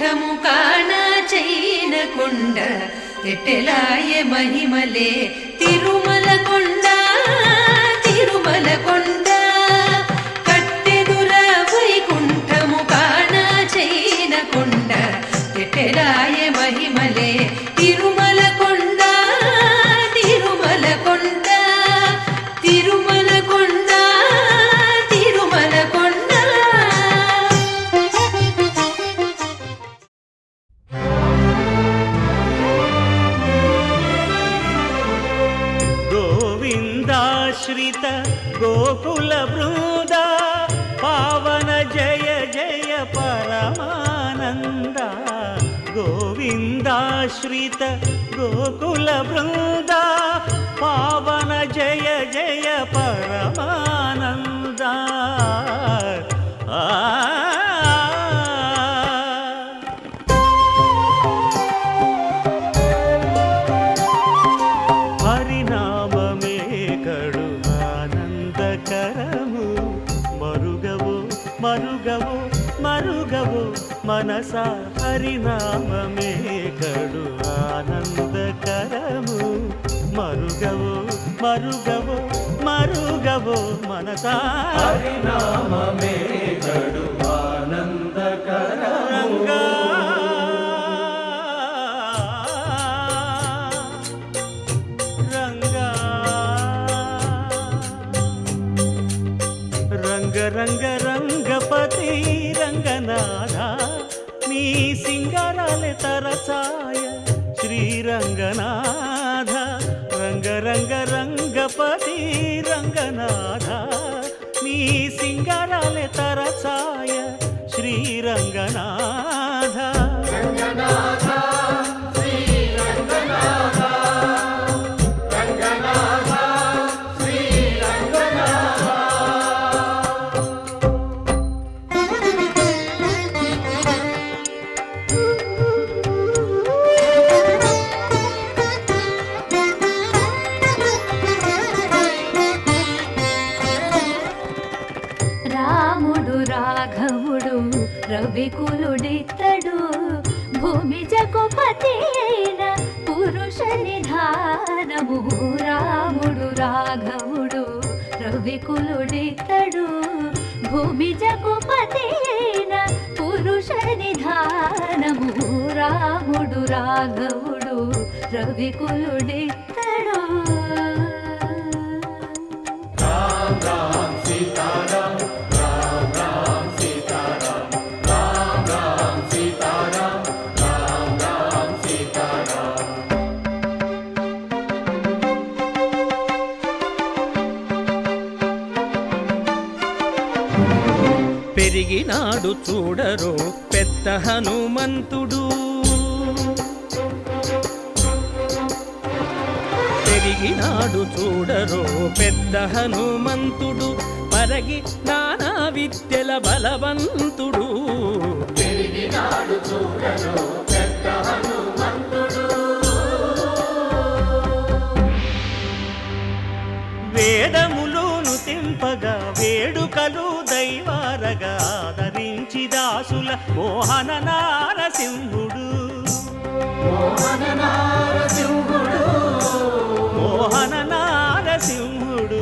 వైకుంఠము కానా చైన కొండ తెట్టెలాయ మహిమలే తిరుమల కొండ తిరుమల కొండ కట్టెదుర వైకుంఠము కానా చైన కొండ తెట్టెలాయ మహిమలే తిరుమల కొండ తిరుమల కొండ తిరుమల కొండ తిరుమల కొండ. గోవిందాశ్రిత గోకుల బృంద పావన జయ జయ పరమానంద గోవిందాశ్రిత గోకుల బృంద పావన జయ జయ పరమానంద హరినామమే కడు ఆనందకరము మరుగవు మరుగవు మరుగవు మనస హరినామమే కడు ఆనందకరము మరుగవు మరుగవు మరుగవు మనస హరినామమే కడు ఆనందకరము. రంగ రంగ రంగపతి రంగనాథ నీ సింగారాలే తరచాయ శ్రీరంగనాథ రంగ రంగ రంగపతి రంగనాథ నీ సింగారాలే తరచాయ శ్రీరంగనాథ రంగనాథ శ్రీ రంగనాథ రంగనాథ శ్రీ రంగనాథ. రాముడు రాఘవుడు రవికులుడితడు భూమి జగపతి అయిన పురుష నిధానము రాముడు రాఘవుడు రవికులుడితడు భూమి జగపతి అయిన పురుష నిధానము రాముడు రాఘవుడు రవికులుడితడు. రామ్ రామ్ సీతారాం రామ్ రామ్ సీతారాం రామ్ రామ్ సీతారాం రామ్ రామ్ సీతారాం. పెరిగినాడు చూడరో పెద్ద హనుమంతుడు పెరిగినాడు చూడరో పెద్ద హనుమంతుడు పరగి నానా విద్యల బలవంతుడు పెరిగినాడు చూడరు పెద్ద హనుమంతుడు. వేదములోను తెంపగా వేడుకలు దైవారగా ఆదరించి దాసుల మోహన నారసింహుడు మోహన నారసింహుడు మోహన నారసింహుడు.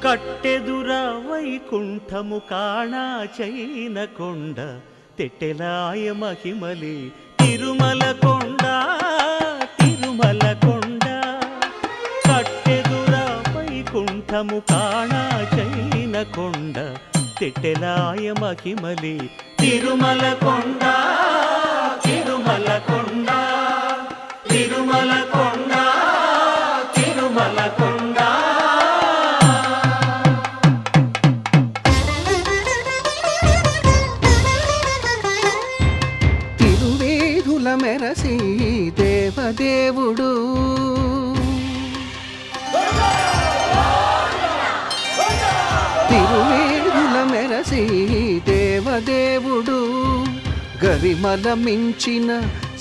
కట్టెదుర వైకుంఠము కాణా చైన కొండ తెట్టెలాయ మహిమలి తిరుమల కొండ తిరుమల కొండ కట్టెదుర వైకుంఠము కాణా చైన కొండ తెట్టెలాయ మహిమలి తిరుమల కొండ తిరుమల కొండ తిరుమల కొండ తిరుమల కొండ. తిరువేధుల మెరసి దేవదేవుడు తిరువేధుల మెరసి దేవదేవుడు గరిమల మించిన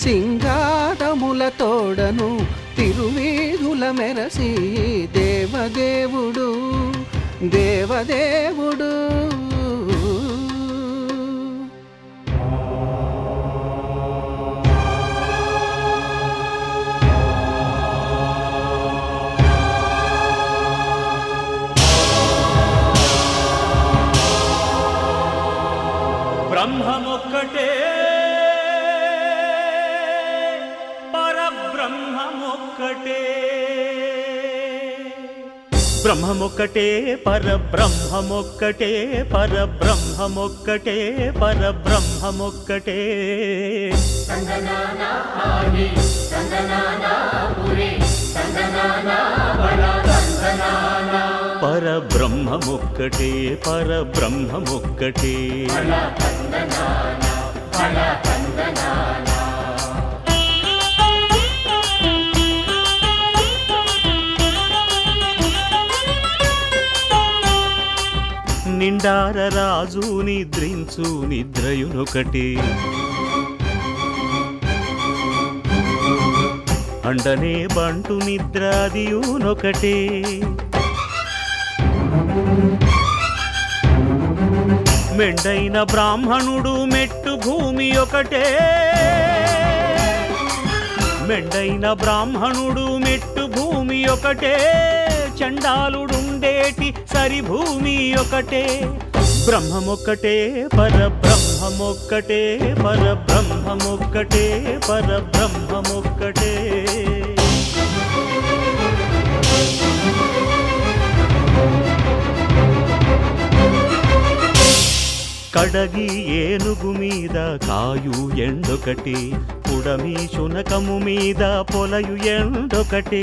సింగారముల తోడను తిరువేధుల మెరసి దేవదేవుడు దేవదేవుడు. బ్రహ్మమొక్కటే పరబ్రహ్మమొక్కటే బ్రహ్మమొక్కటే పరబ్రహ్మమొక్కటే పరబ్రహ్మమొక్కటే పరబ్రహ్మమొక్కటే. తందనానా ఆగి తందనానా పురే తందనానా బళ తందనానా పరబ్రహ్మమొక్కటే పరబ్రహ్మమొక్కటే బళ తందనానా బళ తందనానా. నిండార రాజు నిద్రించు నిద్రయునొకటే అండనే బంటు నిద్రాదియునొకటే మెండైన బ్రాహ్మణుడు మెట్టు భూమి ఒకటే మెండైన బ్రాహ్మణుడు మెట్టు భూమి ఒకటే చండాలుడుండేటి సరిభూమి ఒకటే. బ్రహ్మమొక్కటే పరబ్రహ్మమొక్కటే పరబ్రహ్మమొక్కటే పరబ్రహ్మమొక్కటే. కడగి ఏనుగు మీద కాయు ఎండొకటి పుడమి శునకము మీద పొలయు ఎండొకటే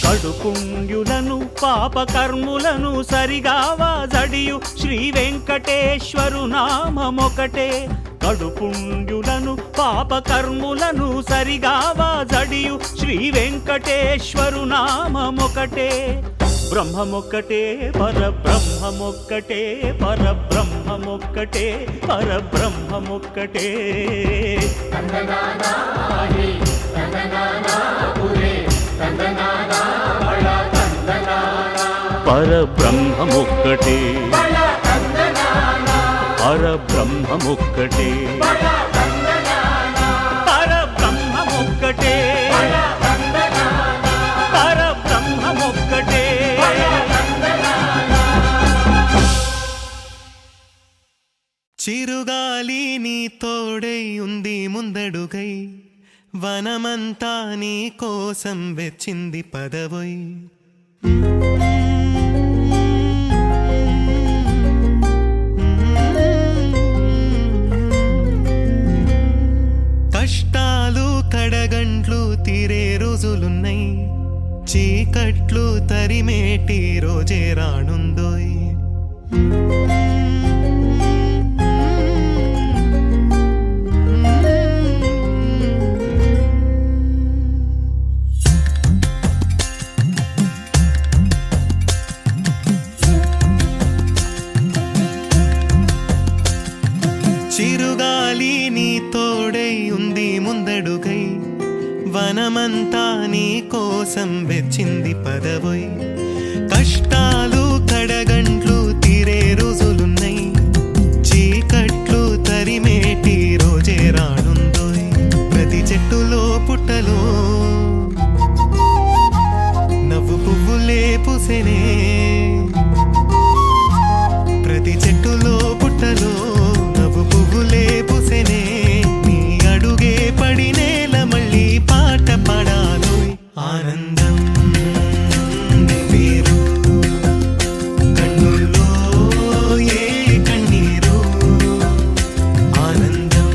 కడుపుండ్యులను పాపకర్ములను సరిగావా జడియు శ్రీ వెంకటేశ్వరు నామమొకటే కడుపుండ్యులను పాపకర్ములను సరిగావా జడియు శ్రీ వెంకటేశ్వరు నామమొకటే. బ్రహ్మమొక్కటే పరబ్రహ్మమొక్కటే పరబ్రహ్మమొక్కటే పరబ్రహ్మమొక్కటే. తందనానా ఆగి తందనానా పురే తందనానా బళ తందనానా పరబ్రహ్మమొక్కటే బళ తందనానా పరబ్రహ్మమొక్కటే బళ తందనానా పరబ్రహ్మమొక్కటే బళ తందనానా పరబ్రహ్మమొక్కటే. చిరుగాలి నీ తోడై ఉంది ముందడుగై వనమంతా నీ కోసం వెచ్చింది పదవై కష్టాలు కడగంట్లు తీరే రోజులున్నాయి చీకట్లు తరిమేటి రోజే రానుందోయ్ చిరుగాలి నీ తోడై ఉంది ముందడుగై వనమంతా నీ కోసం వెచ్చింది పదవై కష్టాలు కడగంట్లు తీరే రోజులున్నాయి చీకట్లు తరిమేటి రోజే రానుందోయ్ ప్రతి చెట్టులో పుట్టలో నవ్వు పువ్వులే పూసెనే ప్రతి చెట్టులో పుట్టలో నవ్వు పువ్వులే పూసెనే నీ అడుగే పడినేల మళ్ళీ పాట పాడాలోయ్ ఆనందం వేరు కన్నుల్లో ఏ కన్నీరు ఆనందం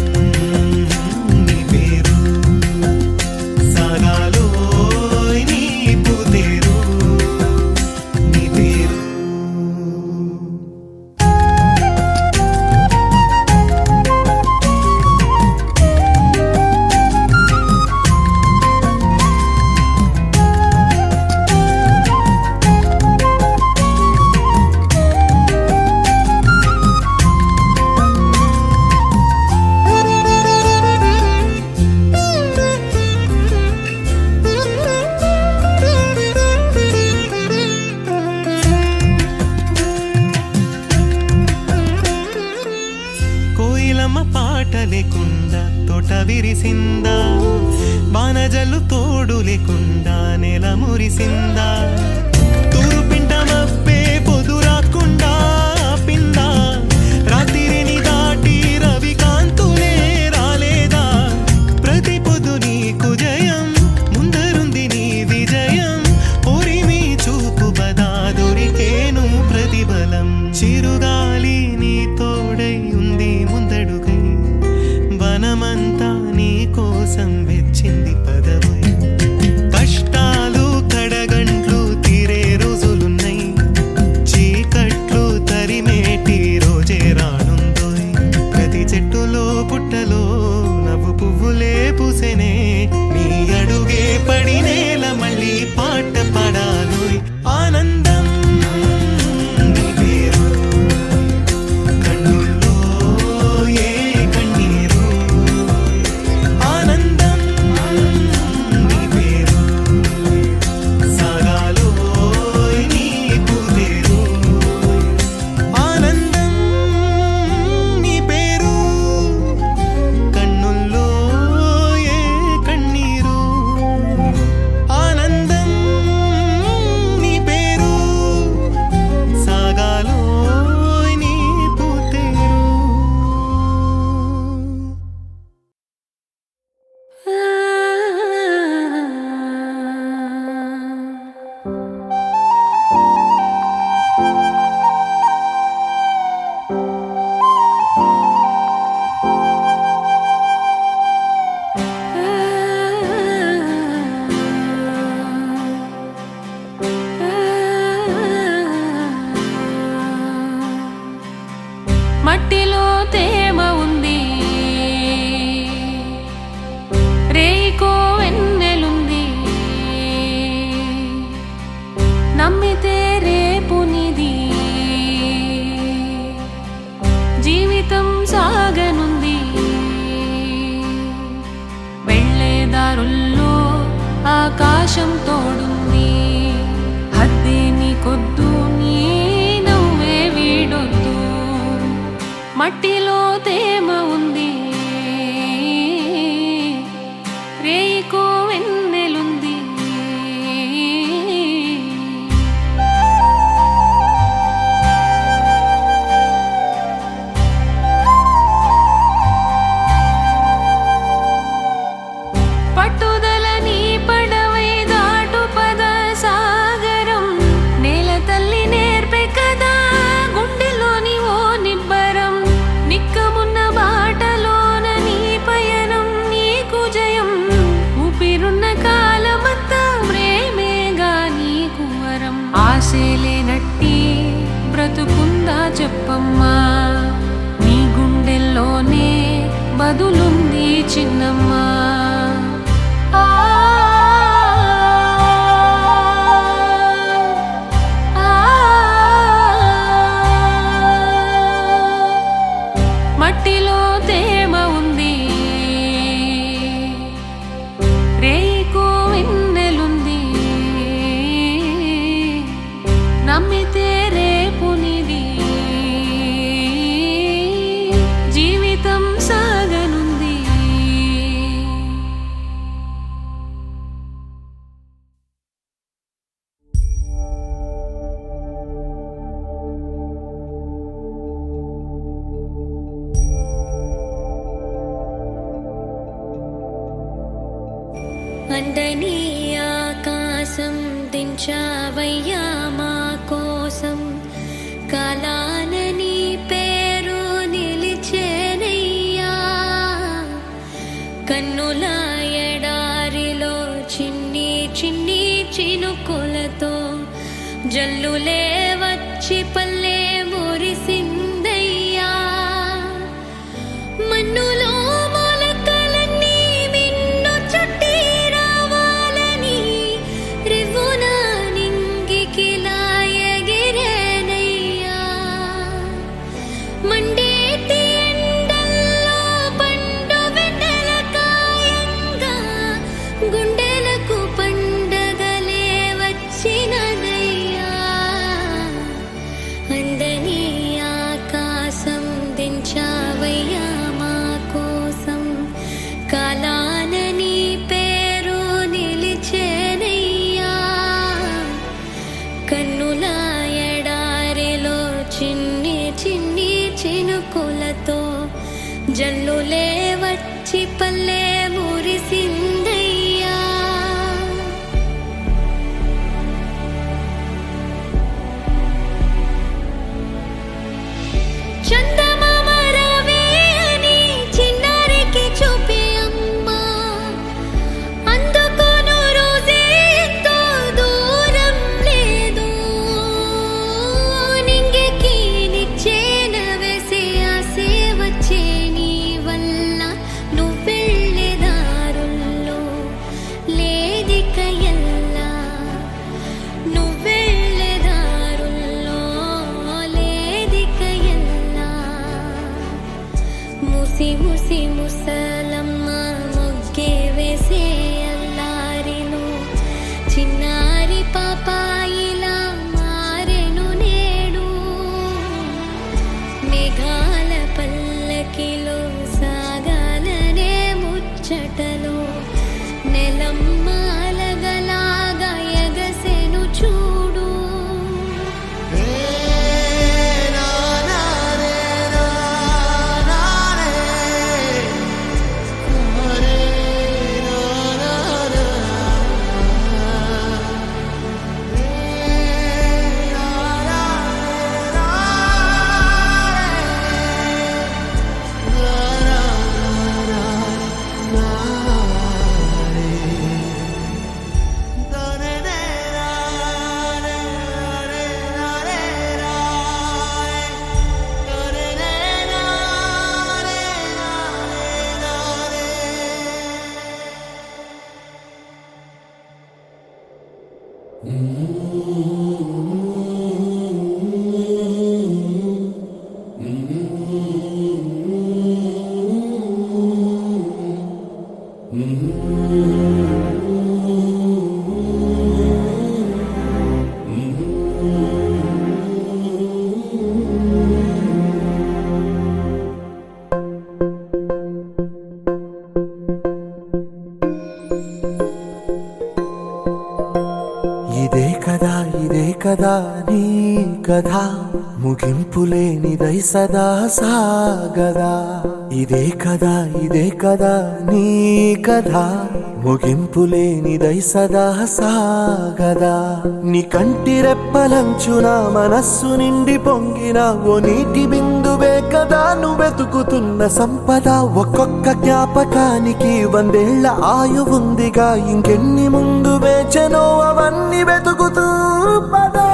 విరిసిందా వానజల్లు తోడు లేకుండా నెల మురిసిందా తూరుపింట మబ్బే పొదు రాకుండా పిందా రాత్రిని దాటి రవి కాంతులే రాలేదా ప్రతి పొద్దు నీకు జయం ముందరుంది నీ విజయం ఓరిమి చూపు బదా దొరికేను ప్రతిబలం చిరుగాలి నీ తోడై ఉంది ముందడుగై వనమంతా నీ కోసం వెచ్చింది పదవై కష్టాలు కడగంట్లు తీరే రోజులున్నాయి చీకట్లు తరిమేటి రోజే రానుందోయ్ ప్రతి చెట్టులో పుట్టలో నవ్వు పువ్వులే పూసెనే నీ అడుగే పడి నేల మళ్ళీ పాట పాడాలోయ్ ఆనందం నీ పేరు కన్నుల్లో ఏ కన్నీరు ఆనందం నీ పేరు సాగాలోయ్ నీ పూతేరు ఆనందం నీ పేరు కన్నుల్లో ఏ కన్నీరు ఆనందం నీ పేరు సాగాలోయ్ నీ పూతేరు మట్టిలో తేమ ఉంది రేయికో వెన్నెలుంది నమ్మితే రేపు నిది జీవితం సాగనుంది వెళ్ళేదారుల్లో ఆకాశం తోడుంది హద్దే నీకొద్దు నీ నవ్వే వీడొద్దు మట్టిలో తేమ ఉంది రేయికో వెన్నెలుంది పట్టుదల నీ పడవై దాటు పద సాగరం నేల తల్లి నేర్పే కదా గుండెలోని ఓ నిబ్బరం నిక్కమున్న బాటలోన నీ పయనం నీకు జయం ఊపిరున్న కాలమంతా ప్రేమేగా నీకు వరం ఆశలేనట్టి బ్రతుకుందా చెప్పమ్మా నీ గుండెల్లోనే బదులుంది చిన్నమ్మా ఆ మట్టిలో తేమ ఉంది రేయికో వెన్నెలుంది నమ్మితే రేపు నిది జీవితం సాగనుంది అందని ఆకాశం దించావయ్యా మా కోసం కాలాన నీ పేరు నిలిచేనయ్యా కన్నుల ఎడారిలో చిన్ని చిన్ని చినుకులతో జల్లులే వచ్చి పల్లె మురిసిందయ్యా మన్నులో మొలకలన్నీ మిన్ను చుట్టి రావాలని రివ్వున నింగికిలా ఎగిరేనయ్యా మండేటి ఎండల్లో పండు వెన్నెల కాయంగా గుండెలకు పండగలే వచ్చినదయ్యా ఇదే కదా నీ కథ ముగింపులేనిదై సదా సాగదా. ఇదే కదా నీ కథ ముగింపులేనిదై సదా సాగదా. నీ కంటి రెప్పలంచున మనస్సు నిండి పొంగిన ఓ నీటి బిందువే కదా నువ్వెతుకుతున్న సంపద. ఒక్కొక్క జ్ఞాపకానికి 100 ఏళ్ల ఆయువుందిగా, ఇంకెన్ని ముందు వేచనో అవన్నీ వెతుకుతూ పదా.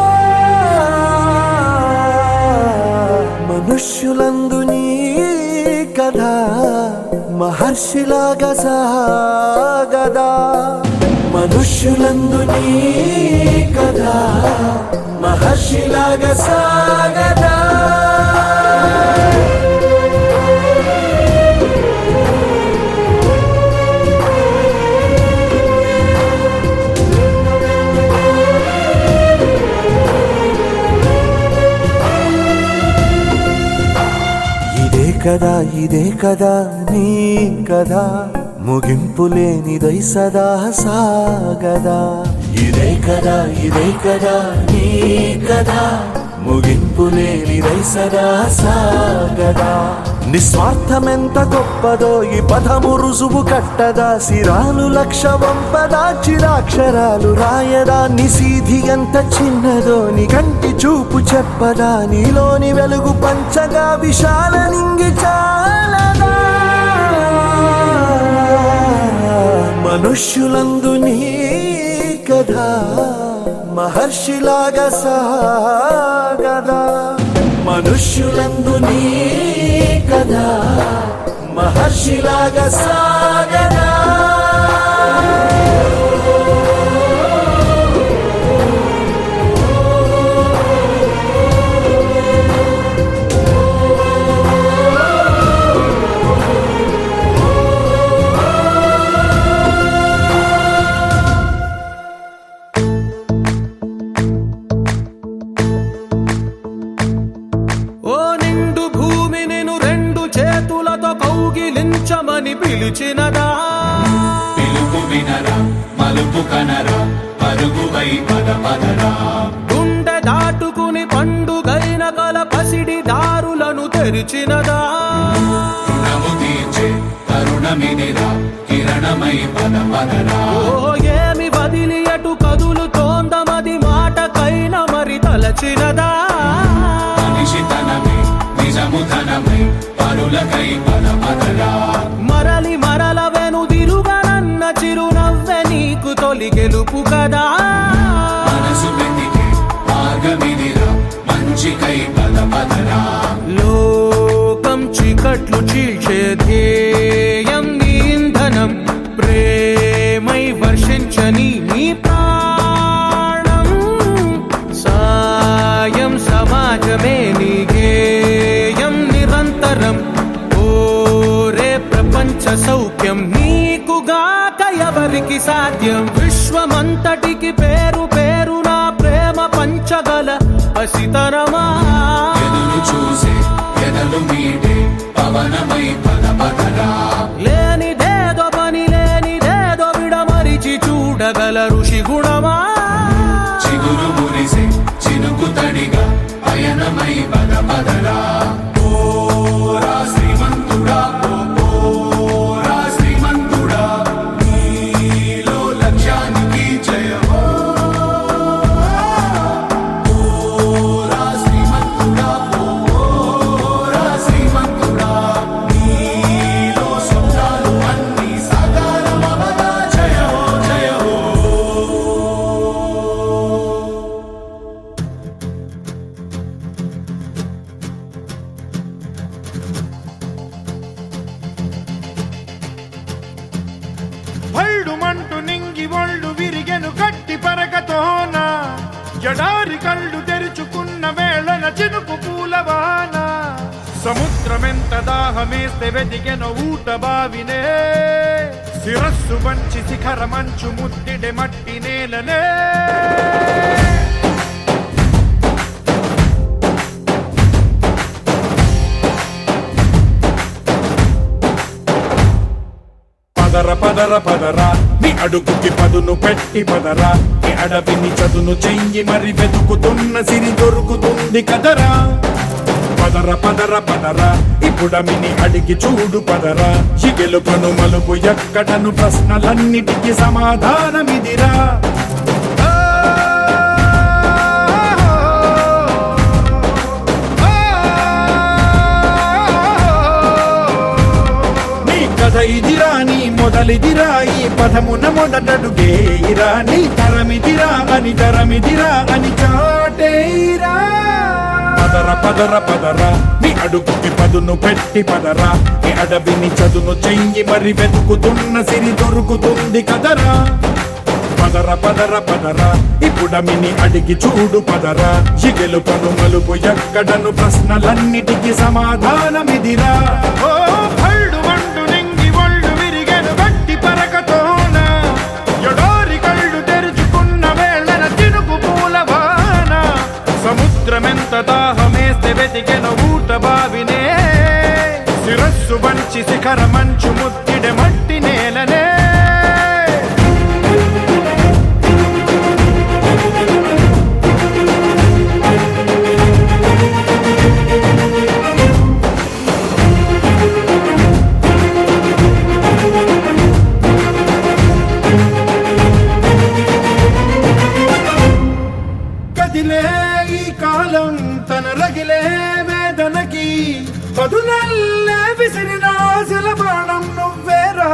మనుష్యులందు నీ కథ మహర్షిలాగా సాగదా. మనుష్యులందు నీ కథ మహర్షిలాగా సాగదా. ఇదే కదా నీ కథ ముగింపులేనిదై సదా సాగదా. ఇదే కదా నీ కథ ముగింపులేనిదై సదా సాగదా. నిస్వార్థమెంత గొప్పదో ఈ పదము రుజువు కట్టదా. సిరాలు 1,00,000 వంపదా, చిరాక్షరాలు రాయదా. నిశీధి ఎంత చిన్నదో నీ కంటి చూపు చెప్పదా. నీలోని వెలుగు పంచగా విశాల నింగి చాలదా. మనుష్యులందు నీ కథ మహర్షిలాగా సాగదా. మనుష్యులందు నీ కథ మహర్షిలాగా సాగదా. కౌగిలించమని పిలిచినదా. పిలుపు వినరా మలుపు కనరా పరుగువై పదరా. గుండె దాటుకుని పండుగైన కల పసిడి దారులను తెరిచినదా. రుణము తీర్చే తరుణమిదిరా కిరణమై పదరా. ఓ ఏమి వదిలి అటు కదులుతోందమది మాటకైన మరి తలచినదా. మనిషితనమే నిజముతనమై పరులకై పదరా. మరల వెనుదిరుగనన్న చిరునవ్వె నీకు తొలి గెలుపు కదా. మనసు వెతికే మార్గమిదిరా మంచికై పదరా. లోకం చీకట్లు చీల్చే ధ్యేయం నీ ఇంధనం. ప్రేమై వర్షించని నీ ప్రాణం. సాయం సమాజమే నీ గేయం నిరంతరం. ఓరే ప్రపంచ సౌఖ్యం నీకుగాక ఎవరికి సాధ్యం. విశ్వమంతటికి పేరు నా ప్రేమ పంచగల పసితరమా. ఎదురు చూసే ఎదలు మీటే పవనమై పదరా. లేనిదేదో పని లేనిదేదో విడమరిచి చూడగల ఋషి గుణమా. చిగురు మురిసే చినుకు తడిగా పయనమై పదరా. ఓరా శ్రీమంతుడా ఓరా శ్రీమంతుడా నీలో లక్ష్యానికి జయమో. ఓరా శ్రీమంతుడా ఓరా శ్రీమంతుడా నీలో స్వప్నాలు అన్నీ సాకారమవగా జయమో జయమో. ఎడారి కళ్ళు తెరుచుకున్న వేళన చినుకు పూలవాన సముద్రమెంత దాహమేస్తే వెతికెన ఊట బావినే శిరస్సు వంచి శిఖర మంచు ముద్దిడె మట్టి నేలనే పదర పదర పదరా నీ అడుగుకి పదును పెట్టి పదరా నీ అడవిని చదును చెయ్యి మరి వెతుకుతున్న సిరి దొరుకుతుంది కదరా పదర పదర పదరా ఇప్పుడమిని అడిగి చూడు పదరా ఈ గెలుపను మలుపు ఎక్కడను ప్రశ్నలన్నిటికీ సమాధానమిదిరా కథ ఇదిరా నీ మొదలిదిరా ఈ పదమున మొదటడుగేయిరా నీ తరమిదిరా అని తరమిదిరా అని చాటేయిరా పదర పదర పదరా నీ అడుగుకి పదును పెట్టి పదరా నీ అడవిని చదును చెయ్యి మరి వెతుకుతున్న సిరి దొరుకుతుంది కదరా పదర పదర పదరా ఇప్పుడమిని అడిగి చూడు పదరా ఈ గెలుపను మలుపు ఎక్కడను ప్రశ్నలన్నిటికీ సమాధానమిదిరా ఓ భళ్ళు వండు నింగి ఒళ్ళు విరిగెను గట్టి పరకతోన ఎడారి కళ్ళు తెరుచుకున్న వేళన చినుకు పూలవాన సముద్రమెంత దాహమేస్తే వెతికెన ఊట బావినే శిరస్సు వంచి శిఖర మంచు ముద్దిడె మట్టి నేలనే కదిలే ఈ కాలం తన రగిలే వేదనకి పదునల్లే విసిరిన ఆశల బాణం నువ్వేరా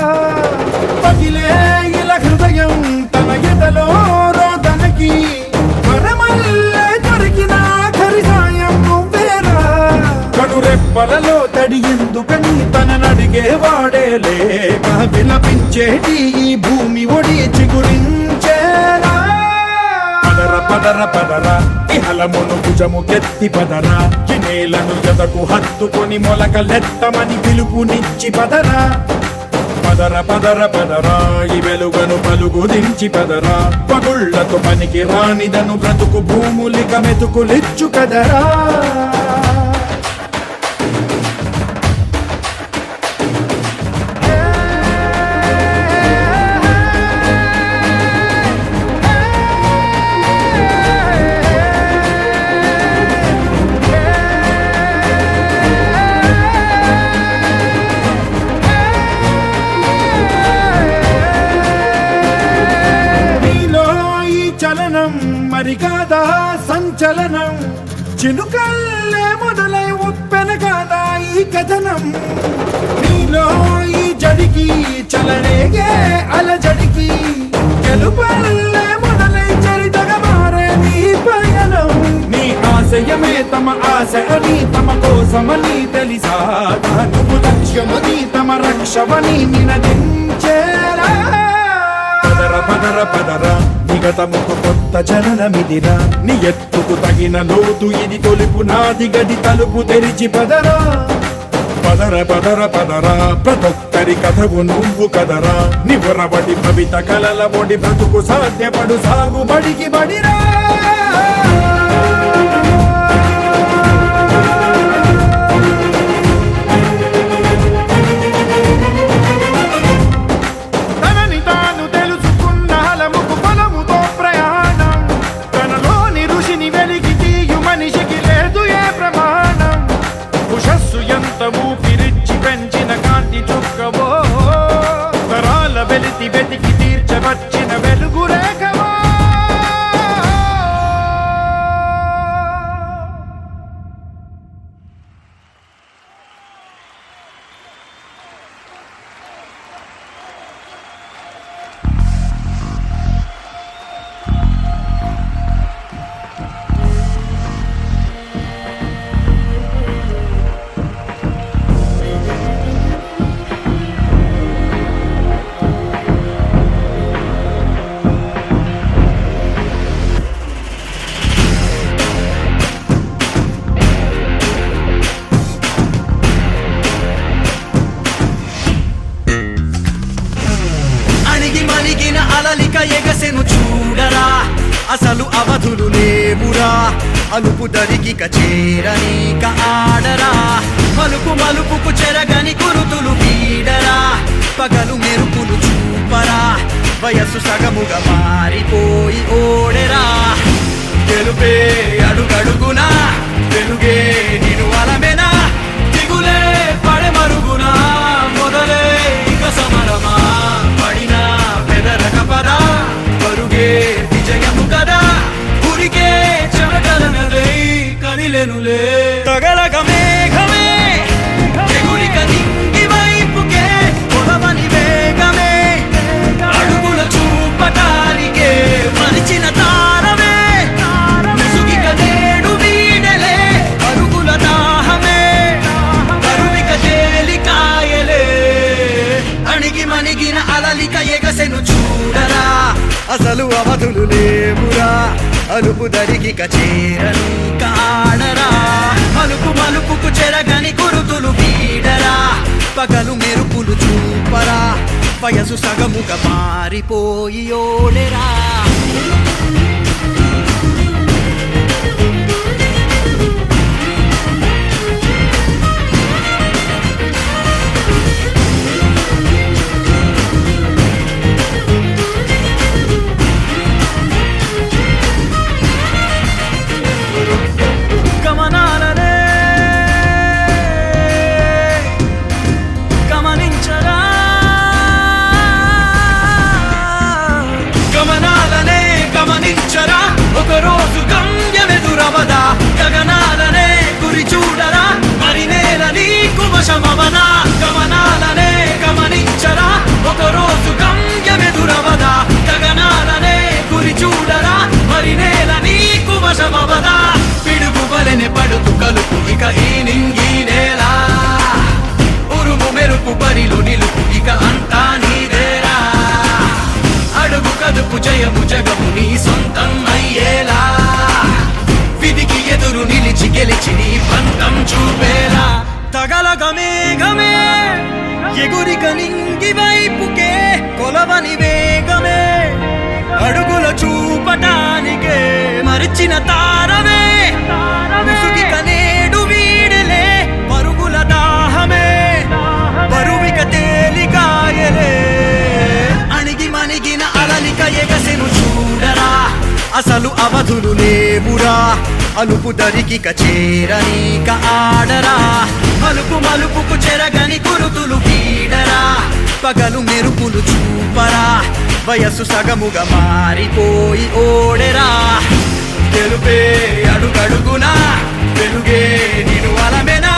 పగిలే ఇలా హృదయం తన ఎదలో రోదనకి వరమల్లే దొరికిన ఆఖరి సాయం నువ్వేరా కనురెప్పలలో తడి ఎందుకని తననడిగేవాడే లేక విలపించేటి ఈ భూమి ఒడి చిగురించేరా పదర పదర పదరా ఇహలమును భుజము కెత్తి పదరా ఈ నేలను ఎదకు హత్తుకొని మొలకలెత్తమని పిలుపునిచ్చి పదరా పదర పదర పదరా ఈ వెలుగను పలుగు దించి పదరా పగుళ్లతో పనికి రానిదను బ్రతుకు భూములిక మెతుకులిచ్చు కదరా మరి కాదా సంచలనం చినుకల్లే మొదలై ఉప్పెన కాదా ఈ కథనం నీలో ఈ జడికి చలరేగే అలజడికి గెలుపల్లే మొదలై చరితగా మారే నీ పయనం నీ ఆశయమే తమ ఆశ అని తమ కోసమని తెలిసా నువ్వు లక్ష్యమని తమ రక్షవని నినదించేరా పదర పదర పదరా నిగతముకు కొత్త జననమిదిరా నీ ఎత్తుకు తగిన లోతు ఇది తొలుపు నాది గది తలుపు తెరిచి పదరా పదర పదర పదరా ప్రతొక్కరి కథవు నువ్వు కదరా నివరబడి భవిత కలల ఒడి బ్రతుకు సాధ్యపడు సాగుబడికి బడిరా ఊపిరిచ్చి పెంచిన కాంతి చుక్కవో తరాల వెలితి వెతికి తీర్చవచ్చిన వెలుగు రేఖవో అసలు అవధులు లేవురా అలుపు దరికిక చేరనీక ఆడరా మలుపు మలుపుకు చెరగని గురుతులు వీడరా పగలు మెరుపులు చూపరా వయస్సు సగముగా మారిపోయి ఓడెరా గెలుపే అడుగడుగునా వెలుగే నిను అలమెనా దిగులే పడమరుగునా మొదలే ఇక సమరమా పడినా పెదరక పదా పరుగే విజయము కదా ఉరికే చెమటలనలే కదిలెనులే తగలగ మేఘమే ఎగురిక నింగి వైపుకే కొలవని వేగమే అడుగుల చూపటానికే మరిచిన తారమే ముసుగిక నేడు వీడలే అరుగుల దాహమే కరువిక తేలికాయలే అణిగి మణిగిన అలలిక ఎగసెను చూడరా అసలు అవధులు లేవురా అలుపు దరికిక చేరను కాడరా మలుపు మలుపుకు చెరగని గురుతులు వీడరా పగలు మెరుపులు చూపరా వయసు సగముగా మారిపోయి ఓడెరా గమనాలనే గమనించరా గమనాలనే గమనించరా ఒకరోజు గమ్యమెదురవదా గగనాలనే గురి చూడరా మరి నేల నీకు వశమవదా గమనాలనే గమనించరా ఒకరోజు గమ్యమెదురవదా గగనాలనే గురి చూడరా మరి నేల నీకు వశమవదా పిడుగు వలెనే పడుతు కలుపు ఇక ఈ నింగి నేల ఉరుము మెరుపు బరిలో నిలుపు ఇక అంతా నీదేరా అడుగు కదుపు జయము జగము నీ సొంతం అయ్యేలా విధికి ఎదురు నిలిచి గెలిచి నీ పంతం చూపేలా తగలగ మేఘమే ఎగురిక నింగి వైపుకే కొలవని వేగమే అడుగుల చూపటానికే మరిచిన తారమే ముసుగిక నేడు వీడలే పరుగుల దాహమే బరువిక తేలికాయలే అణిగి మణిగిన అలలిక ఎగసెను చూడరా అసలు అవధులు లేవురా అలుపు దరికిక చేరనీక ఆడరా మలుపు మలుపుకు చెరగని గురుతులు వీడరా పగలు మెరుపులు చూపరా వయస్సు సగముగా మారిపోయి ఓడెరా గెలుపే అడుగడుగునా వెలుగే నిను అలమెనా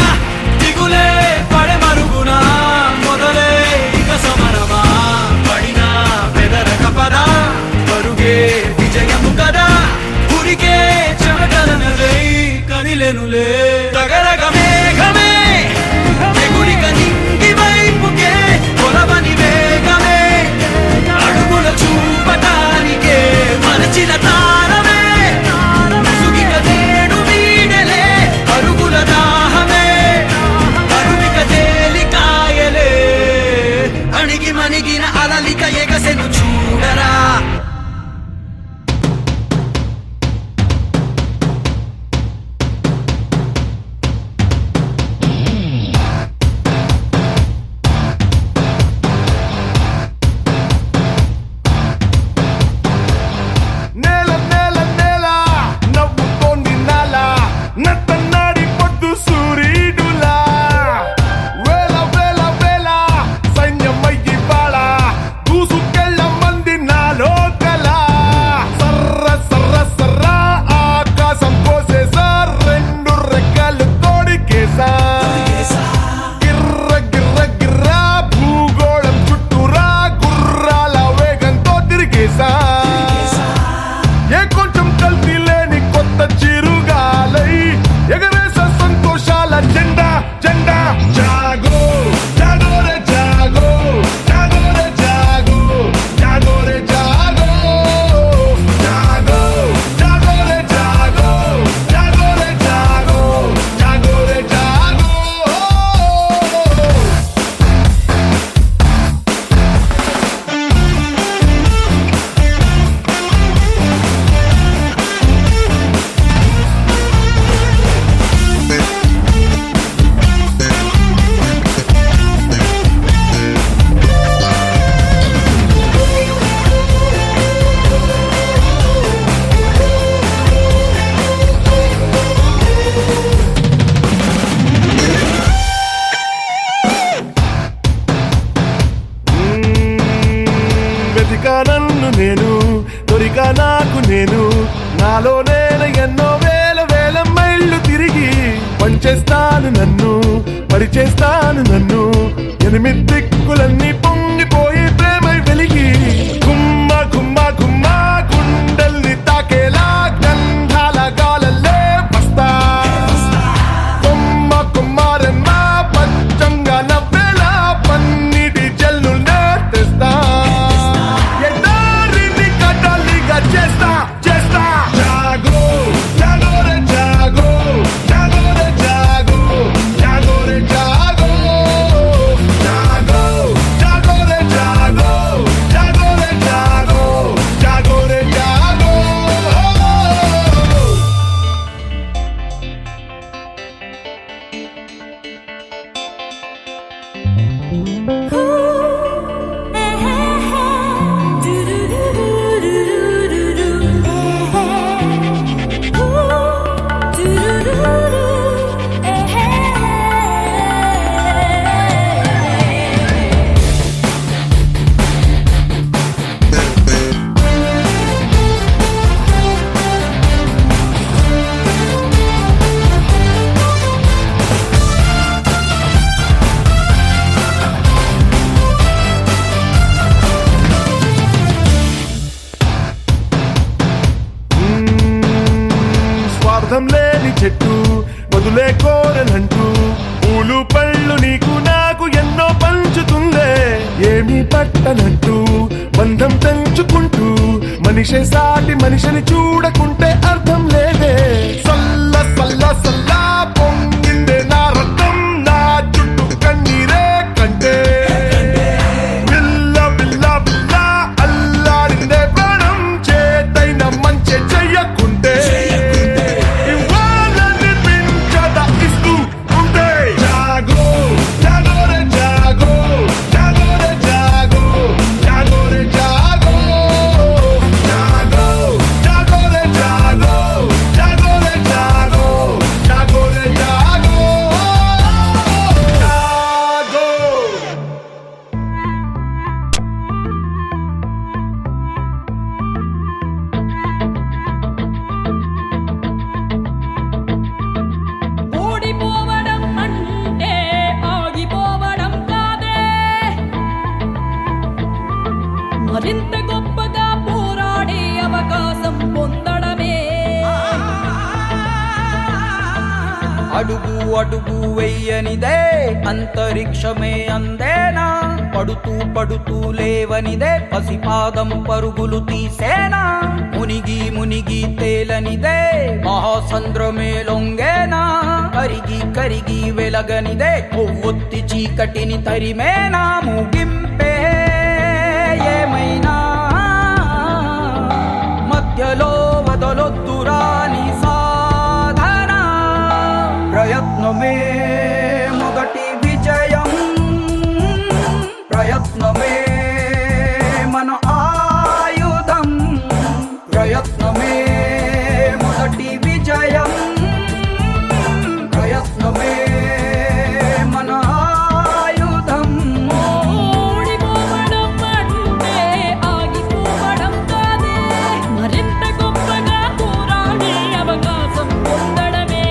దిగులే పడమరుగునా మొదలే ఇక సమరమా పడినా పెదరక పదా పరుగే విజయము కదా ఉరికే చెమటలనలే కదిలెనులే తగలగ మేఘమే ఎగురిక నింగి వైపుకే కొలవని వేగమే అడుగుల చూపటానికే మరచిన తారమే ముసుగిక నేడు వీడలే అరుగుల దాహమే కరువిక తేలికాయలే అణిగి మణిగిన అలలిక ఎగసెను చూడరా నాలో నేను ఎన్నో వేల వేల మైళ్ళు తిరిగి పంచేస్తాను నన్ను పరిచేస్తాను నన్ను ఎనిమిది దిక్కులన్నీ పొంగిపోయి ప్రేమై వెలిగి గుమ్మ గుమ్మ గుమ్మ గుండెల్ని తాకేలా గంధాల గాలల్లే వస్తా కొమ్మ కొమ్మారెమ్మ పచ్చంగా నవ్వేలా పన్నిటి జల్లునే తెస్తా ఎడారిని కడలిగా చేస్తా చేస్తా జాగో జాగో రే జాగో జాగో రే జాగో జాగో రే జాగో జాగో జాగో రే జాగో జాగో రే జాగో జాగో రే జాగో స్వార్థం లేని చెట్టు వదులే కోరనంటూ పూలు పళ్ళు నీకు నాకు ఎన్నో పంచుతుందే ఏమీ పట్టనట్టు బంధం తెంచుకుంటూ మనిషే సాటి మనిషిని చూడకుంటే అర్థం లేదే సల్ల సల్ల సల్ల పొంగిందే నా రక్తం నా చుట్టూ కన్నీరే కంటే బిల్ల బిల్ల బిల్ల అల్లాడిందే ప్రాణం చేతైన మంచి చెయ్యకుంటే ఇవ్వాలని పించద ఇస్తూ ఉంటే జాగో జాగో రే జాగో జాగో రే జాగో జాగో రే జాగో జాగో జాగో రే జాగో జాగో రే జాగో జాగో రే జాగో జాగో ఓడిపోవడం అంటే ఆగిపోవడం కాదే, మరింత గొప్పగా పోరాడే అవకాశం పొందడమే. అడుగు అడుగు వెయ్యనిదే అంతరిక్షమే అందేనా, పడుతూ పడుతూ లేవనిదే పసిపాదం పరుగులు తీసేనా, మునిగి మునిగి తేలనిదే మహాసంద్రమే లొంగేనా, కరిగి కరిగి వెలగనిదే కొవ్వొత్తి చీకటిని తరిమేనా, ముగింపే ఏమైనా మధ్యలో వదలొద్దురా నీ సాధన, ప్రయత్నమే మొదటి విజయం, ప్రయత్నమే మన ఆయుధం, ప్రయత్నమే మొదటి విజయం, ప్రయత్నమే మన ఆయుధం. ఓడిపోవడం అంటే ఆగిపోవడం కాదే, మరింత గొప్పగా పోరాడే అవకాశం పొందడమే.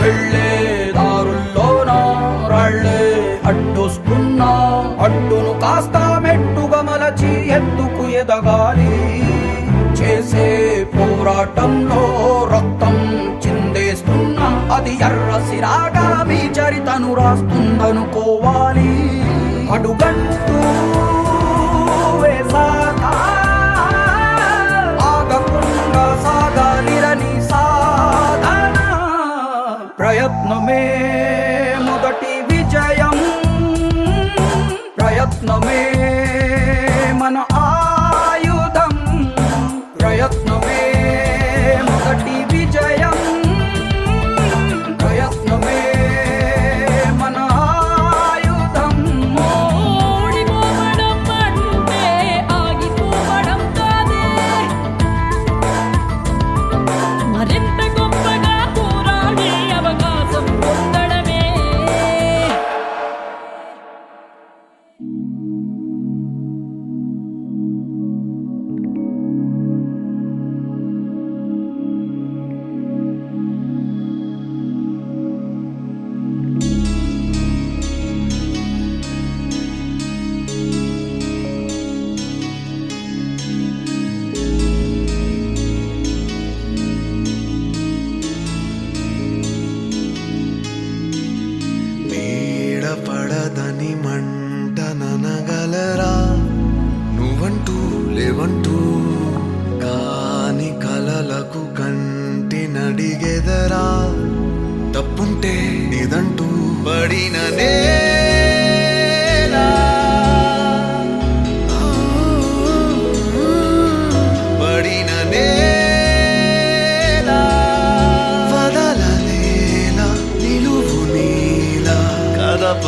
వెళ్ళే దారుల్లోన రాళ్ళే అడ్డొస్తున్నా, అడ్డును కాస్త మెట్టుగా మలచి ఎత్తుకు ఎదగాలి, చేసే పోరాటంలో రక్తం చిందేస్తున్నా, అది ఎర్ర సిరాగా మీ చరితను రాస్తుందనుకోవాలి, అడుగంటూ వేసాక ఆగకుండా సాగాలిరని సాధన, ప్రయత్నమే మొదటి విజయం, ప్రయత్నమే మన ఆయుధం, ప్రయత్నమే మొదటి విజయం, ప్రయత్నమే మన ఆయుధం. ఓడిపోవడం పడిన నేలా పడిన నేలా వదలలేలా నిలువు నీలా కదపలేక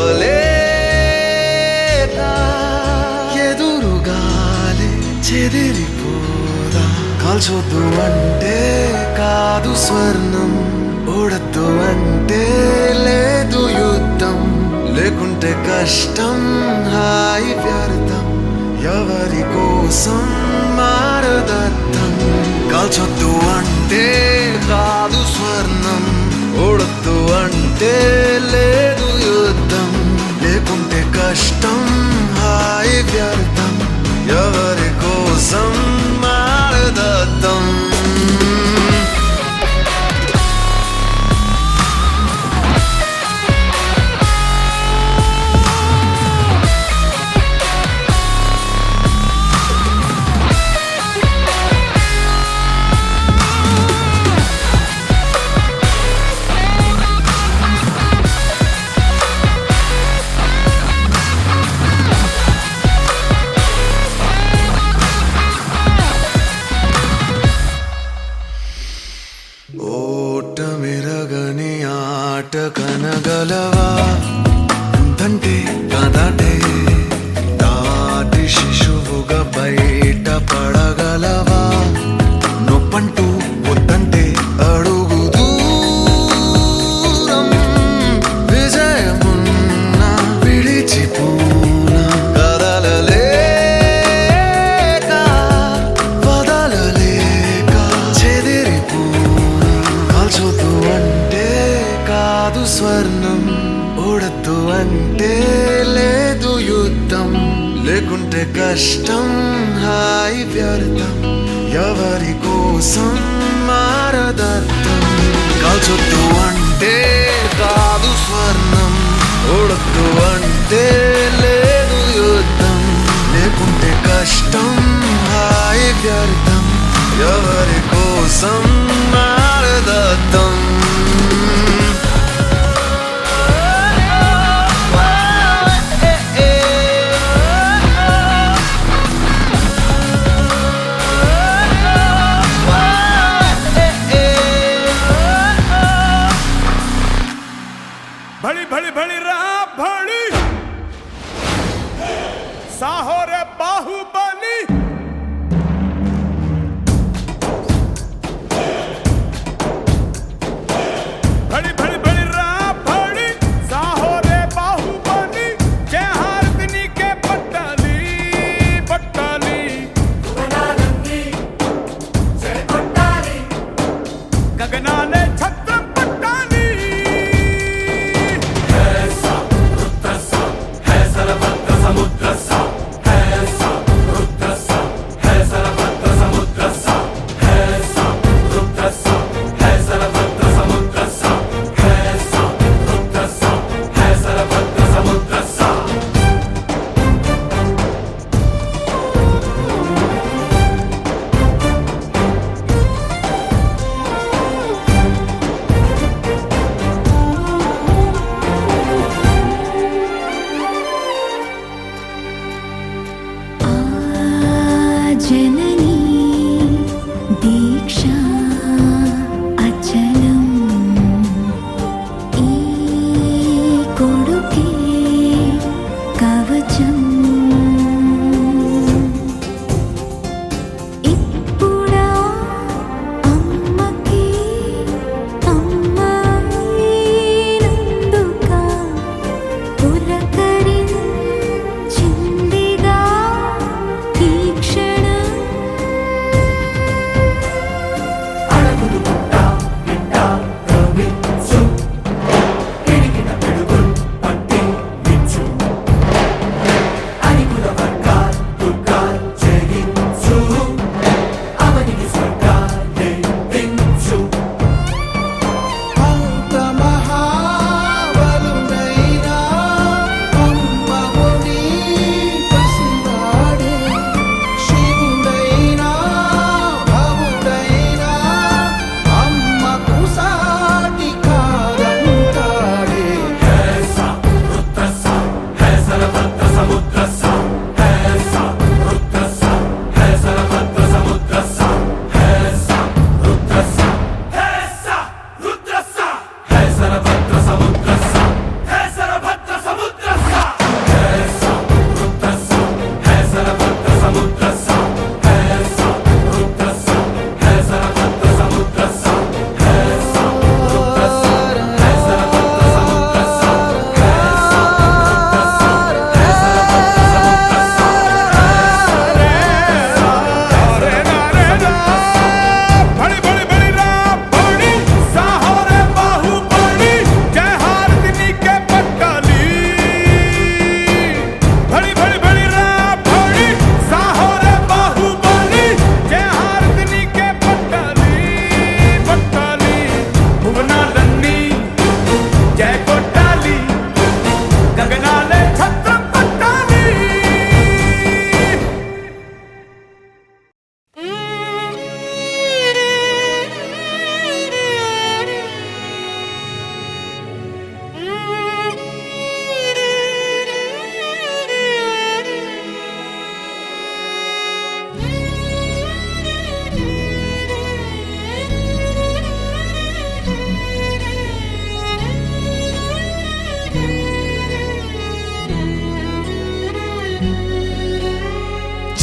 ఎదురుగాలే చెదిరిపోదా కాల్చొద్దు అంటే కాదు స్వర్ణం ఓడద్దు అంటే లేదు యుద్ధం లేకుంటే కష్టం హాయి వ్యర్థం ఎవరి కోసం మారదర్థం కాల్చొద్దు అంటే కాదు స్వర్ణం ఓడద్దు అంటే లేదు యుద్ధం లేకుంటే కష్టం హాయి వ్యర్థం ఎవరి కోసం మారదర్థం ఓటమిరగని ఆట కనగలవా ఉందంటే కదటే దాటి శిశువుగా బయట పడగలవా నొప్పంటూ వద్దంటే అడుగు దూరం విజయమున్న విడిచిపోనా కదలలేక వదలలేక చెదిరిపోనా కాల్చొద్దు అంటే కాదు స్వర్ణం ఓడద్దు అంటే లేదు యుద్ధం లేకుంటే కష్టం హాయి వ్యర్థం ఎవరి కోసం మారదర్థం కాల్చొద్దు అంటే కాదు స్వర్ణం ఓడద్దు అంటే లేదు యుద్ధం లేకుంటే కష్టం హాయి వ్యర్థం ఎవరి కోసం మారదర్థం भली भली भली रहा भली साहो रे बाहुबली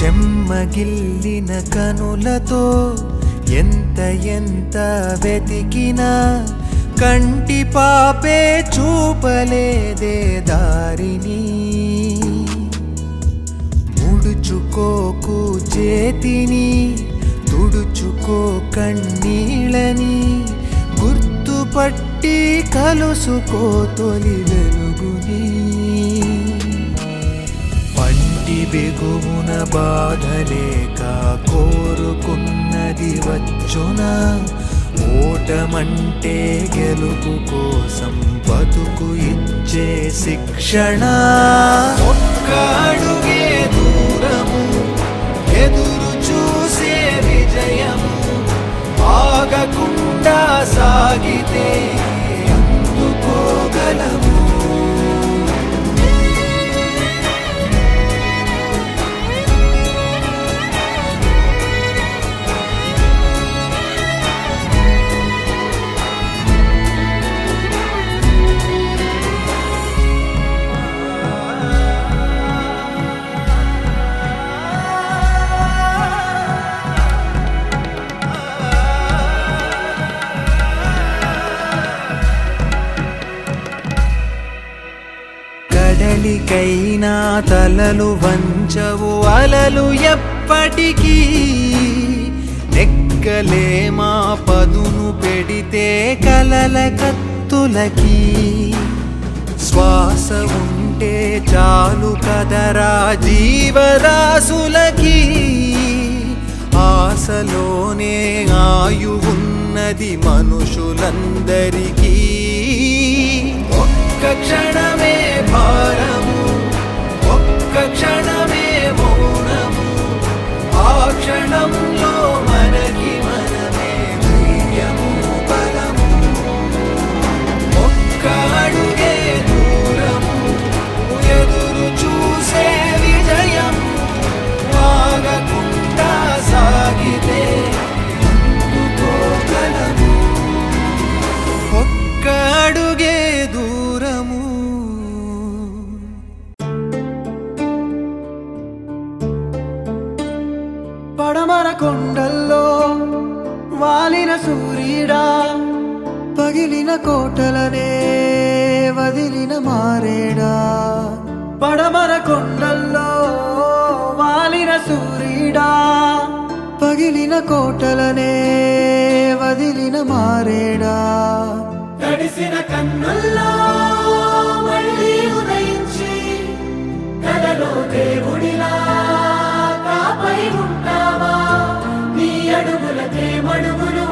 చెమ్మగిల్లిన కనులతో ఎంత ఎంత వెతికినా కంటి పాపే చూపలేదే దారిని. ముడుచుకోకు చేతిని తుడుచుకో కన్నీళ్ళని గుర్తుపట్టి కలుసుకో తొలి వెలుగుని. పంటి బిగువున బాధలేక కోరుకున్నది వచ్చునా ఓటమంటే గెలుపు కోసం బతుకు ఇచ్చే శిక్షణ. ఒక్క అడుగే దూరము ఎదురు చూసే విజయము ఆగకుండా సాగితే అందుకోగలము. కడలికైనా తలలు వంచవు అలలు ఎప్పటికీ నెక్కలేమా పదును పెడితే కలల కత్తులకి. శ్వాస ఉంటే చాలు కదరా జీవరాశులకి ఆశలోనే ఆయువున్నది మనుషులందరికీ. ఒక్క క్షణమే భారము ఒక్క క్షణమే మౌనము ఆ క్షణంలో మనకి మనమే ధైర్యము బలము. ఒక్క అడుగే దూరము ఎదురు చూసే విజయం ఆగకుండా సాగితే అందుకోగలము. ఒక్క అడుగే దూరము. పడమర కొండల్లో వాలిన సూర్యుడా పగిలిన కోటలనే వదిలిన మారేడా. పడమర కొండల్లో వాలిన సూర్యుడా పగిలిన కోటలనే వదిలిన మారేడా. తడిసిన కన్నుల్లో మళ్ళీ ఉదయించి కలలో దేవుడిలా కాపై ఉంటావా నీ అడుగులకే మడుగులు